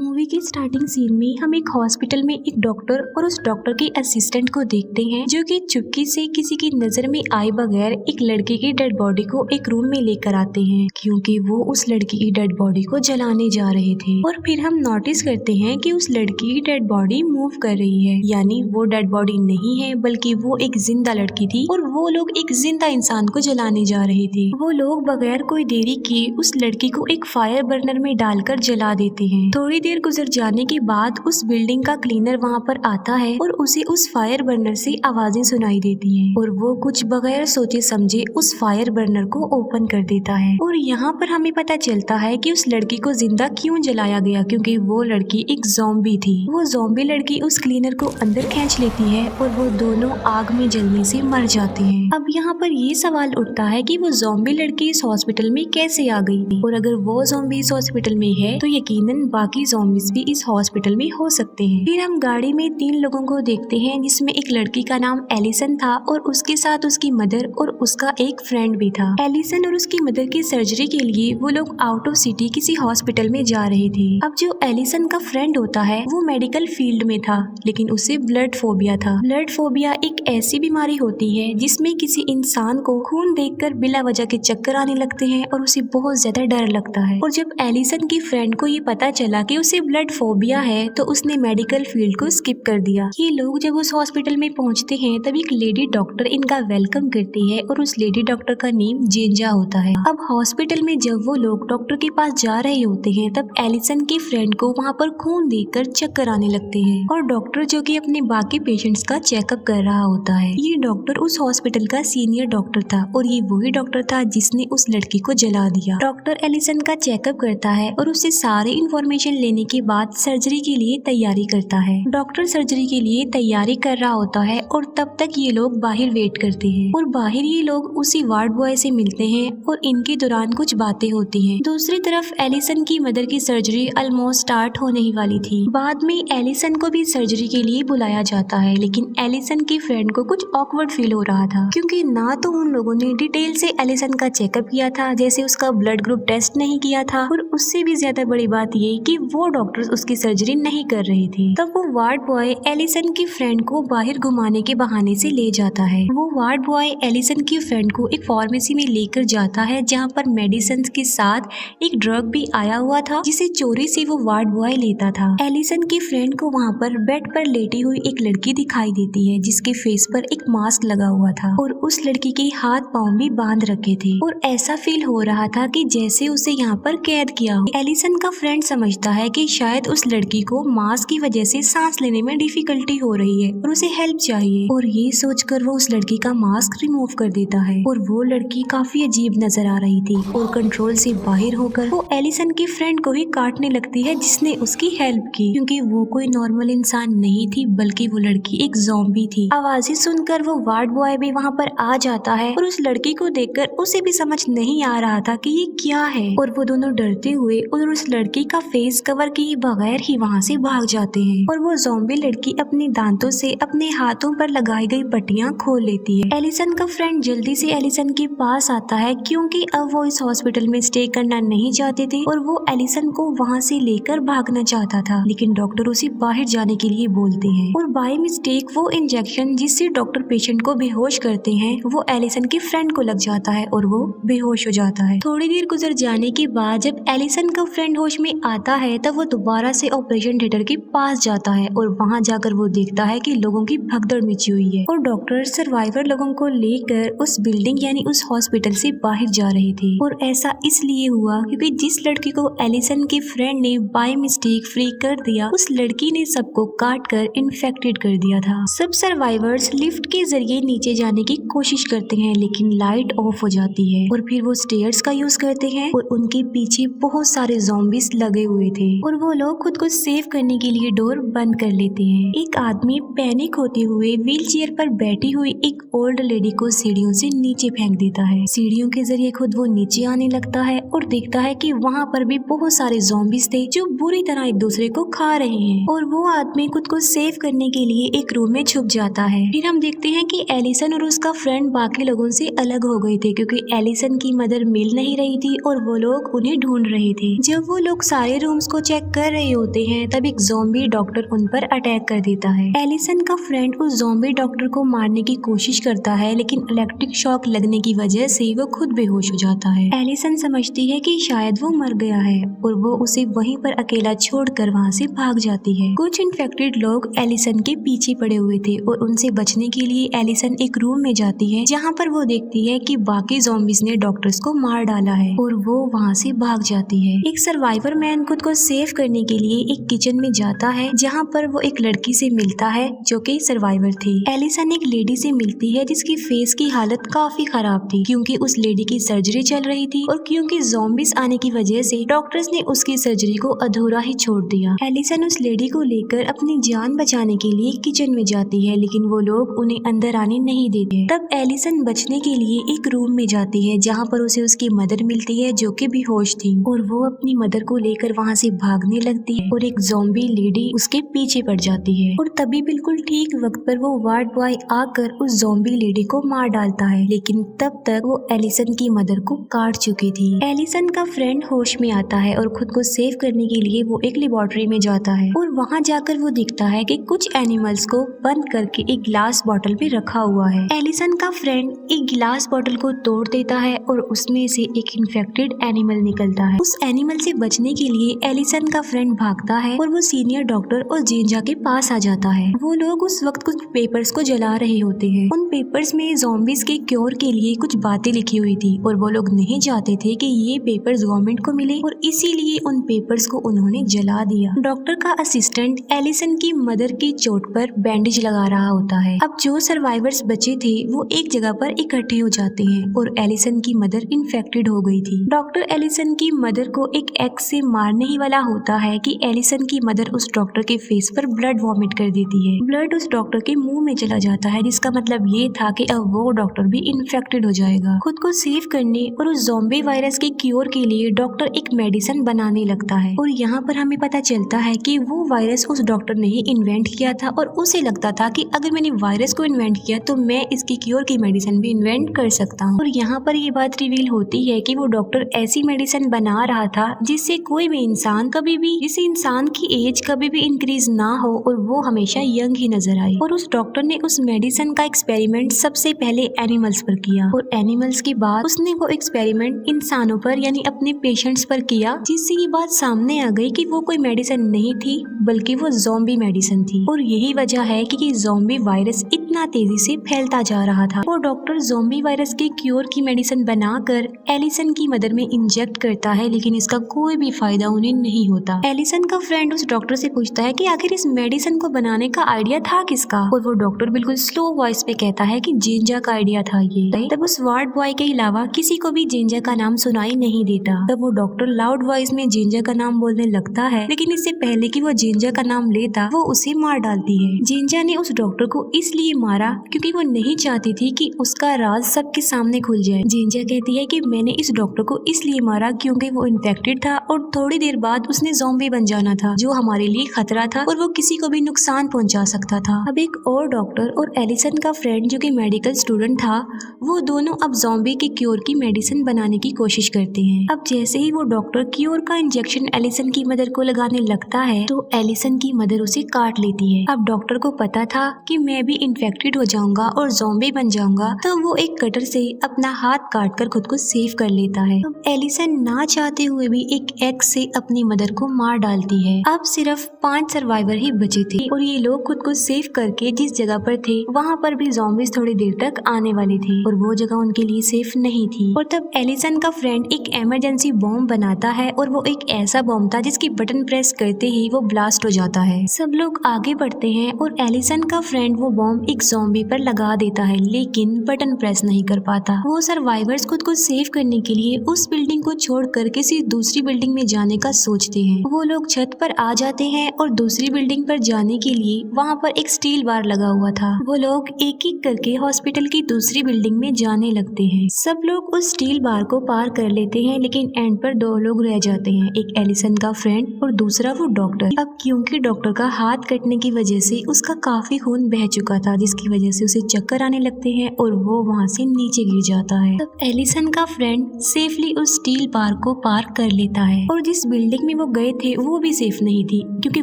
Movie के starting scene में हम एक हॉस्पिटल में एक डॉक्टर और उस डॉक्टर के असिस्टेंट को देखते हैं जो कि चुपके से किसी की नजर में आए बगैर एक लड़के की डेड बॉडी को एक रूम में लेकर आते हैं क्योंकि वो उस लड़की की डेड बॉडी को जलाने जा रहे थे। और फिर हम नोटिस करते हैं कि उस लड़की की डेड बॉडी मूव कर रही है, यानी वो डेड बॉडी नहीं है बल्कि वो एक जिंदा लड़की थी और वो लोग एक जिंदा इंसान को जलाने जा रहे थे। वो लोग बगैर कोई देरी किए उस लड़की को एक फायर बर्नर में डालकर जला देते हैं। थोड़ी देर गुजर जाने के बाद उस बिल्डिंग का क्लीनर वहाँ पर आता है और उसे उस फायर बर्नर से आवाजें सुनाई देती हैं और वो कुछ बगैर सोचे समझे उस फायर बर्नर को ओपन कर देता है। और यहाँ पर हमें पता चलता है कि उस लड़की को जिंदा क्यों जलाया गया, क्योंकि वो लड़की एक ज़ॉम्बी थी। वो ज़ॉम्बी लड़की उस क्लीनर को अंदर खींच लेती है और वो दोनों आग में जलने से मर जाते हैं। अब यहाँ पर ये सवाल उठता है कि वो ज़ॉम्बी लड़की इस हॉस्पिटल में कैसे आ गई, और अगर वो ज़ॉम्बी इस हॉस्पिटल में है तो यकीनन बाकी ज़ॉम्बीज़ भी इस हॉस्पिटल में हो सकते हैं। फिर हम गाड़ी में 3 लोगों को देखते हैं जिसमें एक लड़की का नाम एलिसन था और उसके साथ उसकी मदर और उसका एक फ्रेंड भी था। एलिसन और उसकी मदर की सर्जरी के लिए वो लोग आउट ऑफ सिटी किसी हॉस्पिटल में जा रहे थे। अब जो एलिसन का फ्रेंड होता है वो मेडिकल फील्ड में था, लेकिन उसे ब्लड फोबिया था। ब्लड फोबिया एक ऐसी बीमारी होती है जिसमें किसी इंसान को खून देखकर बिला वजह के चक्कर आने लगते हैं और उसे बहुत ज्यादा डर लगता है। और जब एलिसन की फ्रेंड को ये पता चला कि उसे ब्लड फोबिया है तो उसने मेडिकल फील्ड को स्किप कर दिया। ये लोग जब उस हॉस्पिटल में पहुंचते हैं तब एक लेडी डॉक्टर इनका वेलकम करती है और उस लेडी डॉक्टर का नेम जेंजा होता है। अब हॉस्पिटल में जब वो लोग डॉक्टर के पास जा रहे होते हैं तब एलिसन की फ्रेंड को वहाँ पर खून देखकर चक्कर आने लगते हैं और डॉक्टर जो कि अपने बाकी पेशेंट्स का चेकअप कर रहा होता है। ये डॉक्टर उस हॉस्पिटल का सीनियर डॉक्टर था और ये वही डॉक्टर था जिसने उस लड़की को जला दिया। डॉक्टर एलिसन का चेकअप करता है और उससे सारी इंफॉर्मेशन लेने के बाद सर्जरी के लिए तैयारी करता है। डॉक्टर सर्जरी के लिए तैयारी कर रहा होता है और तब तक ये लोग बाहर वेट करते हैं और बाहर ये लोग उसी वार्ड बॉय से मिलते हैं और इनके दौरान कुछ बातें होती हैं। दूसरी तरफ एलिसन की मदर की सर्जरी ऑलमोस्ट स्टार्ट होने ही वाली थी। बाद में एलिसन को भी सर्जरी के लिए बुलाया जाता है, लेकिन एलिसन की फ्रेंड को कुछ ऑकवर्ड फील हो रहा था क्योंकि ना तो उन लोगों ने डिटेल से एलिसन का चेकअप किया था, जैसे उसका ब्लड ग्रुप टेस्ट नहीं किया था, और उससे भी ज्यादा बड़ी बात ये कि वो डॉक्टर्स उसकी सर्जरी नहीं कर रहे थे। तब वो वार्ड बॉय एलिसन की फ्रेंड को बाहर घुमाने के बहाने से ले जाता है। वो वार्ड बॉय एलिसन की फ्रेंड को एक फार्मेसी में लेकर जाता है जहाँ पर मेडिसिन के साथ एक ड्रग भी आया हुआ था जिसे चोरी से वो वार्ड बॉय लेता था। एलिसन की फ्रेंड को वहाँ पर बेड पर लेटी हुई एक लड़की दिखाई देती है जिसके फेस पर एक मास्क लगा हुआ था और उस लड़की के हाथ पांव भी बांध रखे थे और ऐसा फील हो रहा था कि जैसे उसे यहाँ पर कैद किया हो। एलिसन का फ्रेंड समझता है कि शायद उस लड़की को मास्क की वजह से सांस लेने में डिफिकल्टी हो रही है और उसे हेल्प चाहिए, और ये सोचकर वो उस लड़की का मास्क रिमूव कर देता है और वो लड़की काफी अजीब नजर आ रही थी और कंट्रोल से बाहर होकर वो एलिसन की फ्रेंड को ही काटने लगती है जिसने उसकी हेल्प की, क्योंकि वो कोई नॉर्मल इंसान नहीं थी बल्कि वो लड़की एक ज़ॉम्बी थी। आवाजें सुनकर वो वार्ड बॉय भी वहाँ पर आ जाता है और उस लड़की को देखकर उसे भी समझ नहीं आ रहा था कि ये क्या है, और वो दोनों डरते हुए और उस लड़की का फेस कवर किए बगैर ही वहाँ से भाग जाते हैं। और वो ज़ॉम्बी लड़की अपने दांतों से अपने हाथों पर लगाई गई पट्टियां खोल लेती है। एलिसन का फ्रेंड जल्दी से एलिसन के पास आता है क्योंकि अब वो इस हॉस्पिटल में स्टे करना नहीं चाहते थे और वो एलिसन को वहाँ से लेकर भागना चाहता था, लेकिन डॉक्टर उसे बाहर जाने के लिए बोलते हैं और बाय मिस्टेक वो इंजेक्शन जिससे डॉक्टर पेशेंट को बेहोश करते हैं वो एलिसन की फ्रेंड को लग जाता है और वो बेहोश हो जाता है। थोड़ी देर गुजर जाने के बाद जब एलिसन का फ्रेंड होश में आता है तब वो दोबारा से ऑपरेशन थिएटर के पास जाता है और वहाँ जाकर वो देखता है कि लोगों की भगदड़ मची हुई है और डॉक्टर सर्वाइवर लोगों को लेकर उस बिल्डिंग यानी उस हॉस्पिटल से बाहर जा रहे थे। और ऐसा इसलिए हुआ क्योंकि जिस लड़की को एलिसन के फ्रेंड ने बाय मिस्टेक फ्री कर दिया उस लड़की ने सबको काट कर इन्फेक्टेड कर दिया था। सब सर्वाइवर्स लिफ्ट के जरिए नीचे जाने की कोशिश करते हैं लेकिन लाइट ऑफ हो जाती है और फिर वो स्टेयर्स का यूज करते हैं और उनके पीछे बहुत सारे ज़ॉम्बीज लगे हुए थे और वो लोग खुद को सेव करने के लिए डोर बंद कर लेते हैं। एक आदमी पैनिक होते हुए व्हील चेयर पर बैठी हुई एक ओल्ड लेडी को सीढ़ियों से नीचे फेंक देता है। सीढ़ियों के जरिए खुद वो नीचे आने लगता है और देखता है कि वहाँ पर भी बहुत सारे ज़ॉम्बीज थे जो बुरी तरह एक दूसरे को खा रहे हैं और वो आदमी खुद को सेव करने के लिए एक रूम में छुप जाता है। फिर हम देखते हैं कि एलिसन एलिसन और उसका फ्रेंड बाकी लोगों से अलग हो गए थे क्योंकि एलिसन की मदर मिल नहीं रही थी और वो लोग उन्हें ढूंढ रहे थे। जब वो लोग सारे रूम्स को चेक कर रहे होते हैं तब एक ज़ॉम्बी डॉक्टर उन पर अटैक कर देता है। एलिसन का फ्रेंड उस ज़ॉम्बी डॉक्टर को मारने की कोशिश करता है लेकिन इलेक्ट्रिक शॉक लगने की वजह से वो खुद बेहोश हो जाता है। एलिसन समझती है कि शायद वो मर गया है और वो उसे वहीं पर अकेला छोड़कर वहाँ से भाग जाती है। कुछ इन्फेक्टेड लोग एलिसन के पीछे पड़े हुए थे और उनसे बचने के लिए एलिसन एक रूम में जाती है जहाँ पर वो देखती है कि बाकी ज़ॉम्बीज ने डॉक्टर्स को मार डाला है और वो वहाँ से भाग जाती है। एक सर्वाइवर मैन खुद को सेव करने के लिए एक किचन में जाता है जहाँ पर वो एक लड़की से मिलता है जो कि सर्वाइवर थी। एलिसन एक लेडी से मिलती है जिसकी फेस की हालत काफी खराब थी क्योंकि उस लेडी की सर्जरी चल रही थी और क्योंकि ज़ॉम्बीज आने की वजह से डॉक्टर्स ने उसकी सर्जरी को अधूरा ही छोड़ दिया। एलिसन उस लेडी को लेकर अपनी जान बचाने के लिए किचन में जाती है लेकिन वो लोग उन्हें अंदर आने नहीं देते। तब एलिसन बचने के लिए एक रूम में जाती है जहाँ पर उसे उसकी मदर मिलती है जो कि बेहोश थी और वो अपनी मदर को लेकर वहाँ से भागने लगती है और एक ज़ॉम्बी लेडी उसके पीछे पड़ जाती है और तभी बिल्कुल ठीक वक्त पर वो वार्ड बॉय आकर उस ज़ॉम्बी लेडी को मार डालता है लेकिन तब तक वो एलिसन की मदर को काट चुकी थी। एलिसन का फ्रेंड होश में आता है और खुद को सेव करने के लिए वो एक लेबोरेटरी में जाता है और वहाँ जाकर वो दिखता है कि कुछ एनिमल्स को बंद करके एक ग्लास बॉटल पे रखा हुआ है। एलिसन का फ्रेंड एक गिलास बॉटल को तोड़ देता है और उसमें से एक इन्फेक्टेड एनिमल निकलता है। उस एनिमल से बचने के लिए एलिसन का फ्रेंड भागता है और वो सीनियर डॉक्टर और जेंजा के पास आ जाता है। वो लोग उस वक्त कुछ पेपर्स को जला रहे होते हैं। उन पेपर्स में ज़ॉम्बीज के क्योर के लिए कुछ बातें लिखी हुई थी और वो लोग नहीं चाहते थे कि ये पेपर्स गवर्नमेंट को मिले और इसीलिए उन पेपर्स को उन्होंने जला दिया। डॉक्टर का असिस्टेंट एलिसन की मदर की चोट पर बैंडेज लगा रहा होता है। अब जो सर्वाइवर्स बचे थे वो एक जगह पर इकट्ठे हो जाते हैं और एलिसन की मदर इन्फेक्टेड हो गई थी। डॉक्टर एलिसन की मदर को एक एक्स से मारने ही वाला होता है कि एलिसन की मदर उस डॉक्टर के फेस पर ब्लड वॉमिट कर देती है। ब्लड उस डॉक्टर के मुंह में चला जाता है जिसका मतलब ये था कि अब वो डॉक्टर भी इन्फेक्टेड हो जाएगा। खुद को सेव करने और उस ज़ॉम्बी वायरस के क्योर के लिए डॉक्टर एक मेडिसिन बनाने लगता है और यहाँ पर हमें पता चलता है कि वो वायरस उस डॉक्टर ने ही इन्वेंट किया था और उसे लगता था कि अगर मैंने वायरस को इन्वेंट किया तो मैं इसकी क्योर की मेडिसिन भी इन्वेंट कर सकता हूँ। और यहाँ पर ये बात रिवील होती है कि वो डॉक्टर ऐसी मेडिसिन बना रहा था जिससे कोई भी इंसान कभी भी, जिससे इंसान की एज कभी भी इंक्रीज ना हो और वो हमेशा यंग ही नजर आए। और उस डॉक्टर ने उस मेडिसिन का एक्सपेरिमेंट सबसे पहले एनिमल्स पर किया और एनिमल्स के बाद उसने वो एक्सपेरिमेंट इंसानों पर यानी अपने पेशेंट्स पर किया, जिससे ये बात सामने आ गई कि वो कोई मेडिसिन नहीं थी बल्कि वो ज़ॉम्बी मेडिसिन थी। और यही वजह है कि ज़ॉम्बी वायरस इतना तेजी से फैलता जा रहा था। वो डॉक्टर ज़ॉम्बी वायरस के क्योर की मेडिसिन बनाकर एलिसन की मदर में इंजेक्ट करता है लेकिन इसका कोई भी फायदा उन्हें नहीं होता। एलिसन का फ्रेंड उस डॉक्टर से पूछता है कि आखिर इस मेडिसिन को बनाने का आइडिया था किसका, और वो डॉक्टर बिल्कुल स्लो वॉइस पे कहता है कि जेंजा का आइडिया था ये। तब उस वार्ड बॉय के अलावा किसी को भी जेंजा का नाम सुनाई नहीं देता। तब वो डॉक्टर लाउड वॉइस में जेंजा का नाम बोलने लगता है लेकिन इससे पहले कि वो जेंजा का नाम लेता वो उसे मार डालती है। जेंजा ने उस डॉक्टर को इसलिए मारा क्योंकि वो नहीं चाहती थी कि उसका राज सबके सामने खुल जाए। जेंजा कहती है कि मैंने इस डॉक्टर को इसलिए मारा क्योंकि वो इन्फेक्टेड था और थोड़ी देर बाद उसने ज़ॉम्बी बन जाना था जो हमारे लिए खतरा था और वो किसी को भी नुकसान पहुंचा सकता था। अब एक और डॉक्टर और एलिसन का फ्रेंड जो कि मेडिकल स्टूडेंट था वो दोनों अब ज़ॉम्बी के क्योर की मेडिसिन बनाने की कोशिश करते हैं। अब जैसे ही वो डॉक्टर क्योर का इंजेक्शन एलिसन की मदर को लगाने लगता है तो एलिसन की मदर उसे काट लेती है। अब डॉक्टर को पता था कि मैं भी इन्फेक्टेड हो जाऊंगा और ज़ॉम्बी बन जाऊंगा, तो वो एक कटर से अपना हाथ काट कर खुद को सेव कर लेता है। अब एलिसन ना चाहते हुए भी एक एक्स से अपनी मदर को मार डालती है। अब सिर्फ 5 सर्वाइवर ही बचे थे और ये लोग खुद को सेव करके जिस जगह पर थे वहाँ पर भी ज़ॉम्बीज थोड़ी देर तक आने वाले थे और वो जगह उनके लिए सेफ नहीं थी। और तब एलिसन का फ्रेंड एक इमरजेंसी बॉम्ब बनाता है और वो एक ऐसा बॉम्ब था जिसकी बटन प्रेस करते ही वो ब्लास्ट हो जाता है। सब लोग आगे बढ़ते हैं और एलिसन का फ्रेंड वो बॉम्ब एक ज़ॉम्बी पर लगा देता है लेकिन बटन प्रेस नहीं कर पाता। वो सर्वाइवर्स खुद को सेव करने के लिए उस बिल्डिंग को छोड़कर किसी दूसरी बिल्डिंग में जाने का सोचते हैं। वो लोग छत पर आ जाते हैं और दूसरी बिल्डिंग पर जाने के लिए वहाँ पर एक स्टील बार लगा हुआ था। वो लोग एक एक करके हॉस्पिटल की दूसरी बिल्डिंग में जाने लगते हैं। सब लोग उस स्टील बार को पार कर लेते हैं लेकिन एंड पर 2 लोग रह जाते हैं, एक एलिसन का फ्रेंड और दूसरा वो डॉक्टर। अब क्योंकि डॉक्टर का हाथ कटने की वजह से उसका काफी खून बह चुका था जिसकी वजह से उसे चक्कर आने लगते हैं और वो वहाँ से नीचे गिर जाता है। तब एलिसन का फ्रेंड सेफली उस स्टील बार को पार कर लेता है और जिस बिल्डिंग में वो गए थे वो भी सेफ नहीं थी क्योंकि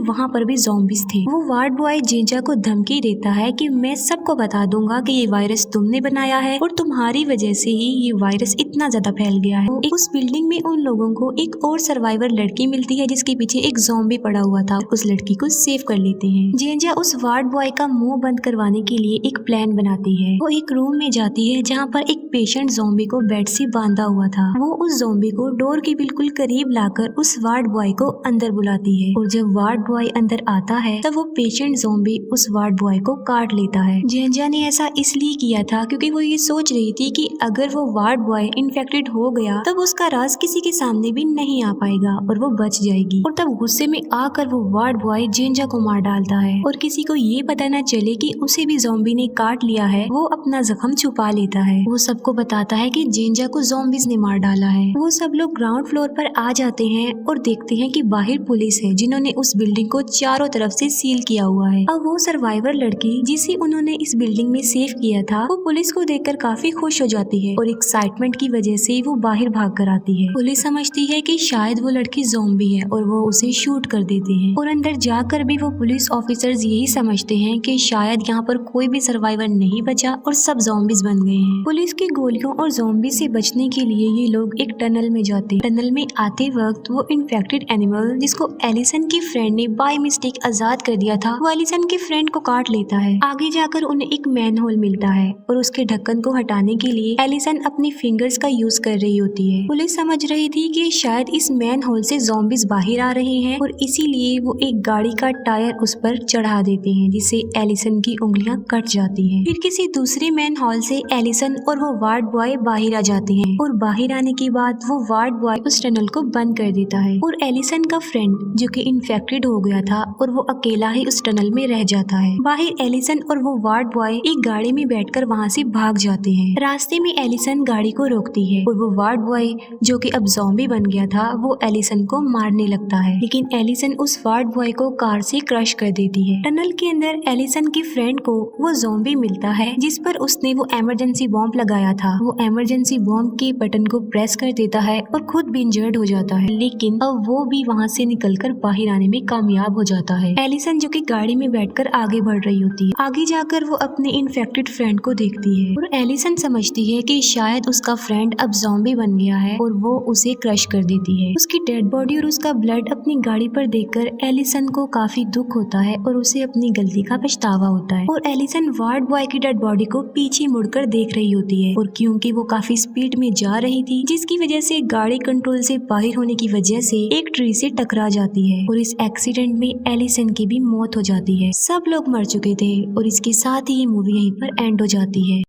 वहाँ पर भी ज़ॉम्बीज थे। वो वार्ड बॉय जेंजा को धमकी देता है कि मैं सबको बता दूंगा कि ये वायरस तुमने बनाया है और तुम्हारी वजह से ही ये वायरस इतना ज्यादा फैल गया है। उस बिल्डिंग में उन लोगों को एक और सर्वाइवर लड़की मिलती है जिसके पीछे एक ज़ॉम्बी पड़ा हुआ था। उस लड़की को सेव कर लेते हैं। जेंजा उस वार्ड बॉय का मुंह बंद करवाने के लिए एक प्लान बनाती है। वो एक रूम में जाती है जहाँ पर एक पेशेंट ज़ॉम्बी को बेड से बांधा हुआ था। वो उस ज़ॉम्बी को डोर के बिल्कुल करीब लाकर उस वार्ड बॉय को अंदर बुलाती है और जब वार्ड बॉय अंदर आता है तब वो पेशेंट ज़ॉम्बी उस वार्ड बॉय को काट लेता है। जेंजा ने ऐसा इसलिए किया था क्योंकि वो ये सोच रही थी कि अगर वो वार्ड बॉय इन्फेक्टेड हो गया तब उसका राज किसी के सामने भी नहीं आ पाएगा और वो बच जाएगी। और तब गुस्से में आकर वो वार्ड बॉय जेंजा को मार डालता है और किसी को ये पता न चले कि उसे भी ज़ॉम्बी ने काट लिया है। वो अपना जख्म छुपा लेता है। वो सबको बताता है कि जेंजा को ज़ॉम्बीज ने मार डाला है। वो सब लोग ग्राउंड फ्लोर पर आ जाते हैं और देखते हैं कि बाहर पुलिस है जिन्होंने उस बिल्डिंग को चारों तरफ से सील किया हुआ है। अब वो सर्वाइवर लड़की जिसे उन्होंने इस बिल्डिंग में सेव किया था वो पुलिस को देखकर काफी खुश हो जाती है और एक्साइटमेंट की वजह से वो बाहर भाग कर आती है। पुलिस समझती है कि शायद वो लड़की ज़ॉम्बी है और वो उसे शूट कर देते हैं और अंदर जाकर भी वो पुलिस ऑफिसर्स यही समझते हैं कि शायद यहाँ पर कोई भी सर्वाइवर नहीं बचा और सब ज़ॉम्बीज बन गए हैं। पुलिस की गोलियों और ज़ॉम्बी से बचने के लिए ये लोग एक टनल में जाते हैं। टनल में आते वक्त वो इन्फेक्टेड एनिमल जिसको एलिसन की फ्रेंड ने बाय मिस्टेक आजाद कर दिया था वो एलिसन के फ्रेंड को काट लेता है। आगे जाकर उन्हें एक मैन होल मिलता है और उसके ढक्कन को हटाने के लिए एलिसन अपनी फिंगर्स का यूज कर रही होती है। पुलिस समझ रही थी कि शायद इस मैन होल से ज़ॉम्बीज बाहर आ रहे हैं और इसीलिए वो एक गाड़ी का टायर उस पर चढ़ा देते हैं जिससे एलिसन की उंगलियां कट जाती हैं। फिर किसी दूसरे मैन होल से एलिसन और वो वार्ड बॉय बाहर आ जाते हैं और बाहर आने के बाद वो वार्ड बॉय उस टनल को बंद कर देता है और एलिसन का फ्रेंड जो कि इन्फेक्टेड हो गया था और वो अकेला ही उस टनल में रह जाता है। बाहर एलिसन और वो वार्ड बॉय एक गाड़ी में बैठकर वहाँ से भाग जाते हैं। रास्ते में एलिसन गाड़ी को रोकती है और वो वार्ड बॉय जो कि अब ज़ॉम्बी बन गया था वो एलिसन को मारने लगता है लेकिन एलिसन उस वार्ड बॉय को कार से क्रश कर देती है। टनल के अंदर एलिसन की फ्रेंड को वो ज़ॉम्बी मिलता है जिस पर उसने वो इमरजेंसी बॉम्ब लगाया था। वो इमरजेंसी बॉम्ब के बटन को प्रेस कर देता है और खुद भी इंजर्ड हो जाता है लेकिन अब वो भी वहाँ से निकलकर बाहर आने में कामयाब हो जाता है। एलिसन जो कि गाड़ी में बैठकर आगे बढ़ रही होती है। आगे जाकर वो अपने इन्फेक्टेड फ्रेंड को देखती है और एलिसन समझती है कि शायद उसका फ्रेंड अब ज़ॉम्बी बन गया है और वो उसे क्रश कर देती है। उसकी डेड बॉडी और उसका ब्लड अपनी गाड़ी पर देखकर एलिसन को काफी दुख होता है और उसे अपनी गलती का पछतावा होता है और एलिसन वार्ड बॉय की डेड बॉडी को पीछे मुड़कर देख रही होती है और क्योंकि वो काफी स्पीड में जा रही थी जिसकी वजह से गाड़ी कंट्रोल से बाहर होने की वजह से एक ट्री से टकरा जाती है और इस एक्सीडेंट में एलिसन की भी मौत हो जाती है। सब लोग मर चुके थे और इसके साथ ही ये मूवी यहीं पर एंड हो जाती है।